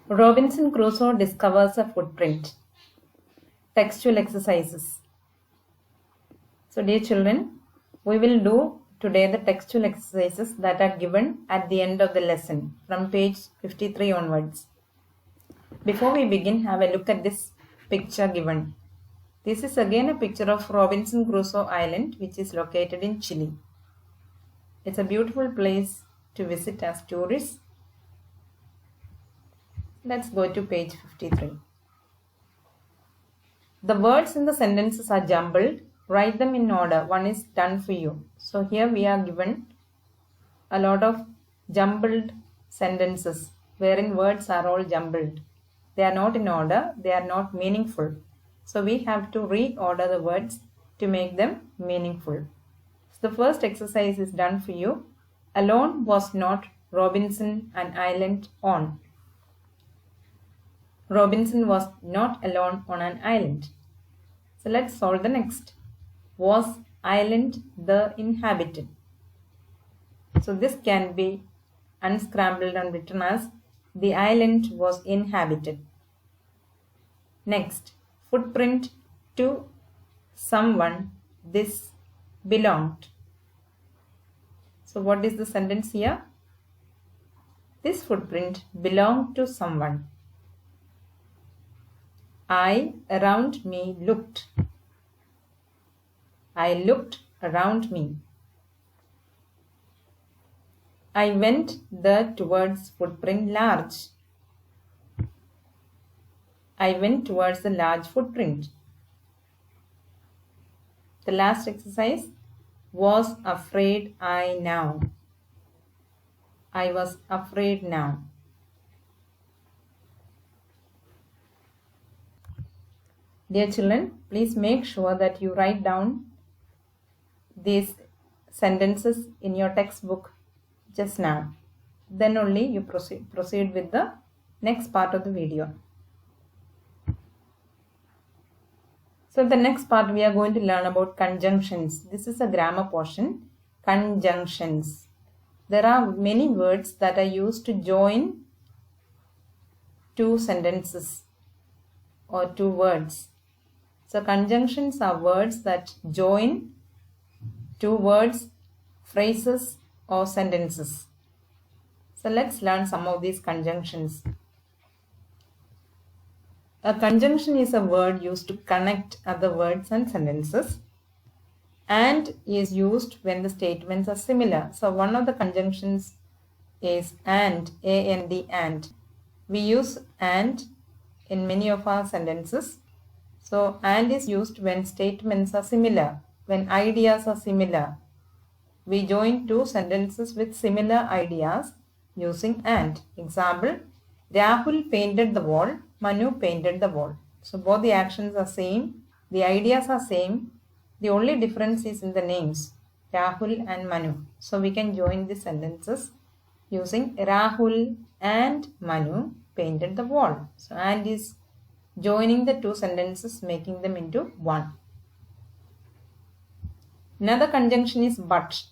Robinson Crusoe discovers a footprint. Textual exercises. So dear children, we will do today the textual exercises that are given at the end of the lesson from page 53 onwards. Before we begin, have a look at this picture given. This is again a picture of Robinson Crusoe Island, which is located in Chile. It's a beautiful place to visit as tourists. Let's go to page 53. The words in the sentences are jumbled. Write them in order. One is done for you. So here we are given a lot of jumbled sentences wherein words are all jumbled. They are not in order. They are not meaningful. So we have to reorder the words to make them meaningful. So the first exercise is done for you. Alone was not Robinson an island on. Robinson was not alone on an island. So let's solve the next. Was island the inhabited? So this can be unscrambled and written as the island was inhabited. Next, footprint to someone this belonged. So what is the sentence here? This footprint belonged to someone. I around me looked. I looked around me. I went the towards footprint large. I went towards the large footprint. The last exercise, was afraid I now. I was afraid now. Dear children, please make sure that you write down these sentences in your textbook just now. Then only you proceed with the next part of the video. So the next part we are going to learn about conjunctions. This is a grammar portion. Conjunctions. There are many words that are used to join two sentences or two words. So conjunctions are words that join two words, phrases or sentences. So let's learn some of these conjunctions. A conjunction is a word used to connect other words and sentences and is used when the statements are similar. So one of the conjunctions is and, A-N-D, and. We use and in many of our sentences. So and is used when statements are similar, when ideas are similar. We join two sentences with similar ideas using and. Example, Rahul painted the wall, Manu painted the wall. So both the actions are same, the ideas are same. The only difference is in the names, Rahul and Manu. So we can join the sentences using Rahul and Manu painted the wall. So and is joining the two sentences, making them into one. Another conjunction is but.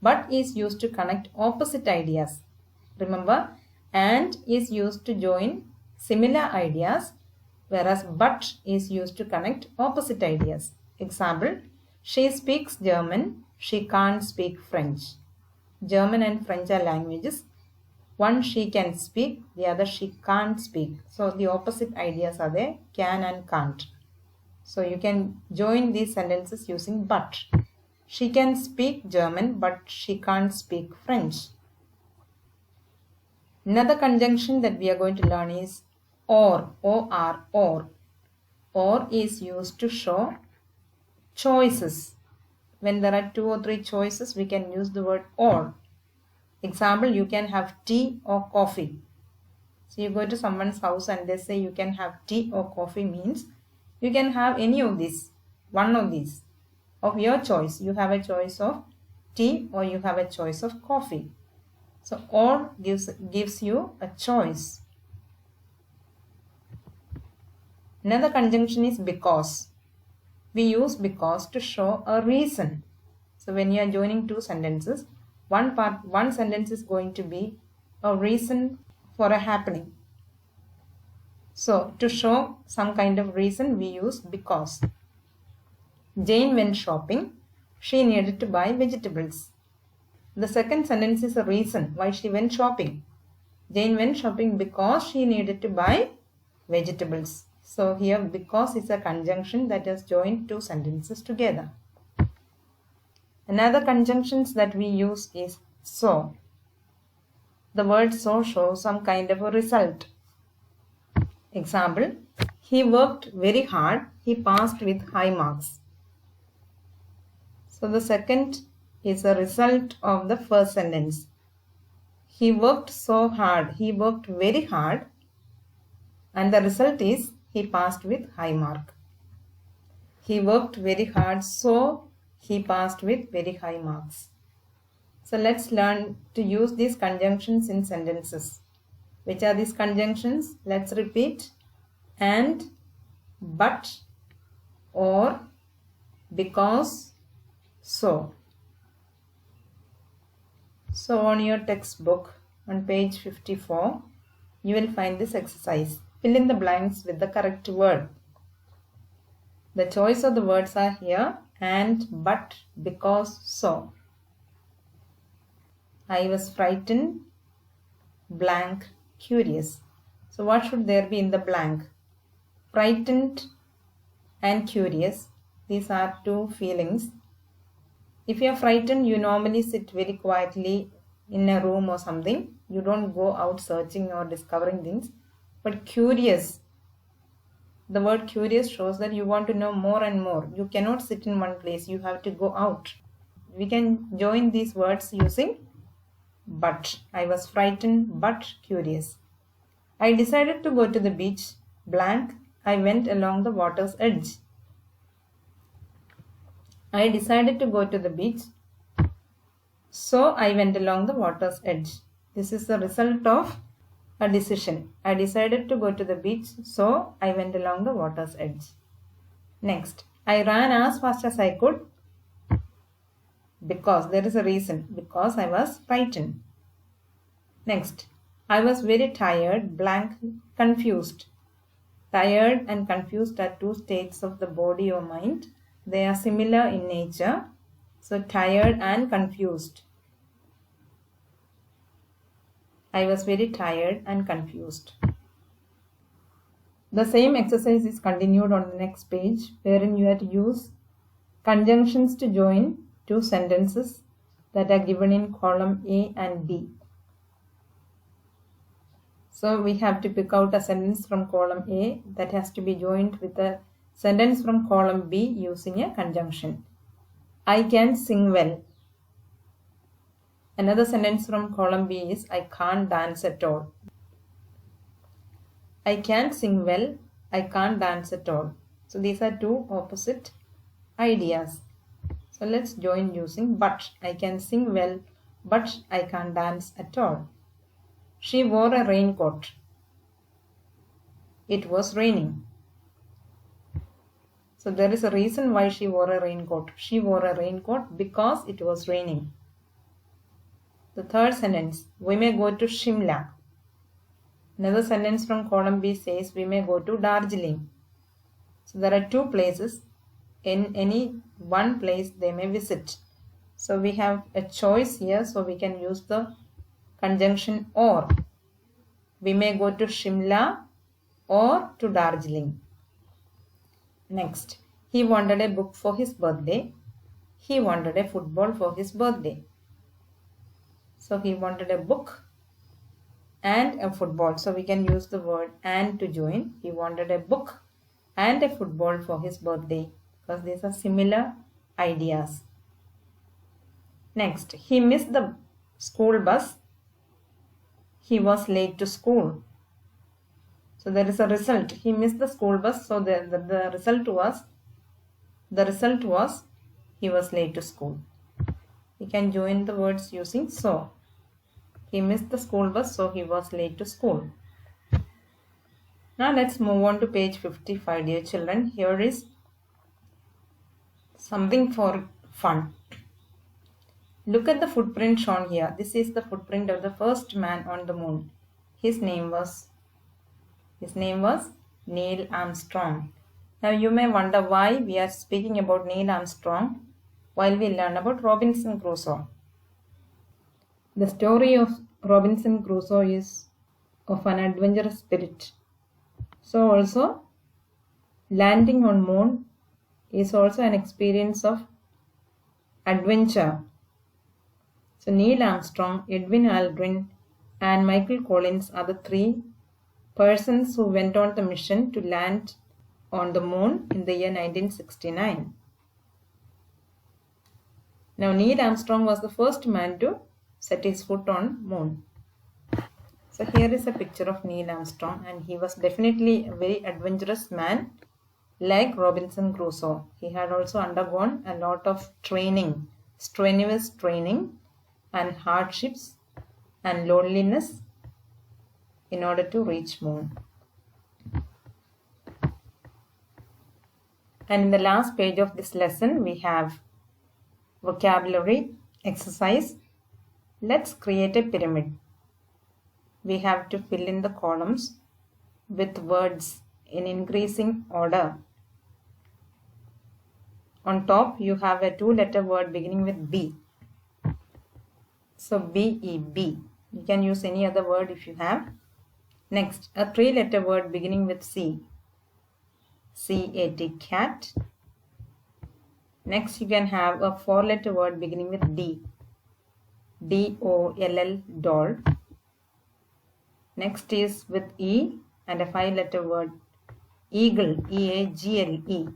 But is used to connect opposite ideas. Remember, and is used to join similar ideas, whereas but is used to connect opposite ideas. Example, she speaks German, she can't speak French. German and French are languages. One she can speak, the other she can't speak. So the opposite ideas are there, can and can't. So you can join these sentences using but. She can speak German, but she can't speak French. Another conjunction that we are going to learn is or, O-R, or. Or is used to show choices. When there are two or three choices, we can use the word or. Example, you can have tea or coffee. So you go to someone's house and they say you can have tea or coffee means you can have any of these, one of these, of your choice. You have a choice of tea or you have a choice of coffee. So or gives you a choice. Another conjunction is because. We use because to show a reason. So when you are joining two sentences, one sentence is going to be a reason for a happening. So to show some kind of reason, we use because. Jane went shopping. She needed to buy vegetables. The second sentence is a reason why she went shopping. Jane went shopping because she needed to buy vegetables. So here because is a conjunction that has joined two sentences together. Another conjunctions that we use is so. The word so shows some kind of a result. Example, he worked very hard. He passed with high marks. So the second is a result of the first sentence. He worked so hard. He worked very hard. And the result is he passed with high mark. He worked very hard, so he passed with very high marks. So let's learn to use these conjunctions in sentences. Which are these conjunctions? Let's repeat. And, but, or, because, so. So on your textbook on page 54, you will find this exercise. Fill in the blanks with the correct word. The choice of the words are here: and, but, because, so. I was frightened, blank, curious. So what should there be in the blank? Frightened and curious. These are two feelings. If you are frightened, you normally sit very quietly in a room or something. You don't go out searching or discovering things. But curious, the word curious shows that you want to know more and more. You cannot sit in one place. You have to go out. We can join these words using but. I was frightened but curious. I decided to go to the beach, blank. I went along the water's edge. I decided to go to the beach, so I went along the water's edge. This is the result of a decision. I decided to go to the beach, so I went along the water's edge. Next, I ran as fast as I could because there is a reason. Because I was frightened. Next, I was very tired, blank, confused. Tired and confused are two states of the body or mind. They are similar in nature. So tired and confused. I was very tired and confused. The same exercise is continued on the next page, wherein you have to use conjunctions to join two sentences that are given in column A and B. So we have to pick out a sentence from column A that has to be joined with a sentence from column B using a conjunction. I can sing well. Another sentence from column B is I can't dance at all. I can't sing well. I can't dance at all. So these are two opposite ideas. So let's join using but. I can sing well, but I can't dance at all. She wore a raincoat. It was raining. So there is a reason why she wore a raincoat. She wore a raincoat because it was raining. The third sentence, we may go to Shimla. Another sentence from column B says we may go to Darjeeling. So there are two places. In any one place they may visit. So we have a choice here, so we can use the conjunction or. We may go to Shimla or to Darjeeling. Next, he wanted a book for his birthday. He wanted a football for his birthday. So he wanted a book and a football. So we can use the word and to join. He wanted a book and a football for his birthday because these are similar ideas. Next, he missed the school bus. He was late to school. So there is a result. He missed the school bus. So the result was he was late to school. We can join the words using so. He missed the school bus, so he was late to school. Now let's move on to page 55, dear children. Here is something for fun. Look at the footprint shown here. This is the footprint of the first man on the moon. His name was His name was Neil Armstrong. Now you may wonder why we are speaking about Neil Armstrong while we learn about Robinson Crusoe. The story of Robinson Crusoe is of an adventurous spirit. So also landing on moon is also an experience of adventure. So Neil Armstrong, Edwin Aldrin and Michael Collins are the three persons who went on the mission to land on the moon in the year 1969. Now Neil Armstrong was the first man to set his foot on moon. So here is a picture of Neil Armstrong, and he was definitely a very adventurous man like Robinson Crusoe. He had also undergone a lot of training, strenuous training and hardships and loneliness in order to reach moon. And in the last page of this lesson, we have vocabulary exercise. Let's create a pyramid. We have to fill in the columns with words in increasing order. On top, you have a two-letter word beginning with B. So B-E-B. You can use any other word if you have. Next, a three-letter word beginning with C. C-A-T, cat. Next, you can have a four-letter word beginning with D. D-O-L-L, doll. Next is with E and a five-letter word, eagle, E-A-G-L-E.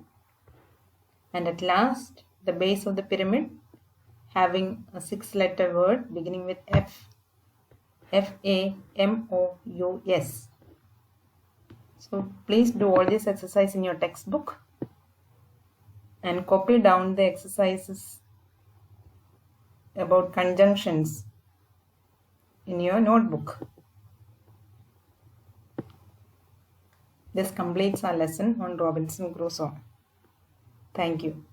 And at last, the base of the pyramid having a six-letter word beginning with F. F-A-M-O-U-S. So please do all this exercise in your textbook and copy down the exercises about conjunctions in your notebook. This completes our lesson on Robinson Crusoe. Thank you.